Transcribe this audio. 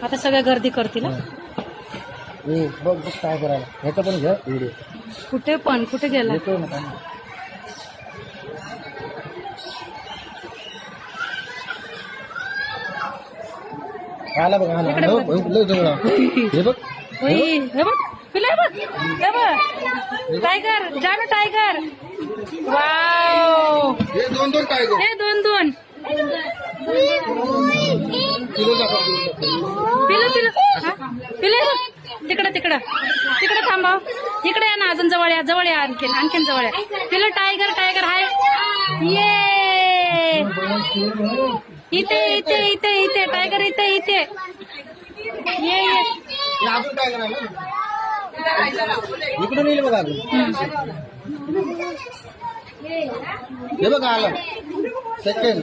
आता सगळ्या गर्दी करतील हं? ए बघ बघ काय करायला ह्याचा पण घ्या व्हिडिओ कुठे गेला येतोय ना काय आला बघ आला इकडे बघ. लय जवळ आहे. हे बघ ओई, हे बघ पिलं हे बघ हे बघ टायगर जानू टायगर वाव हे दोन टायगर हे दोन पिलं पिलं हे बघ तिकडं थांबा इकडे या ना अजून जवळ या आणखीन जवळ या पिलं टायगर हाय ये इथे टायगर इथे ये अजून टायगर आहे इकडून येईल बघा अजून हे बघा आलं सेकंड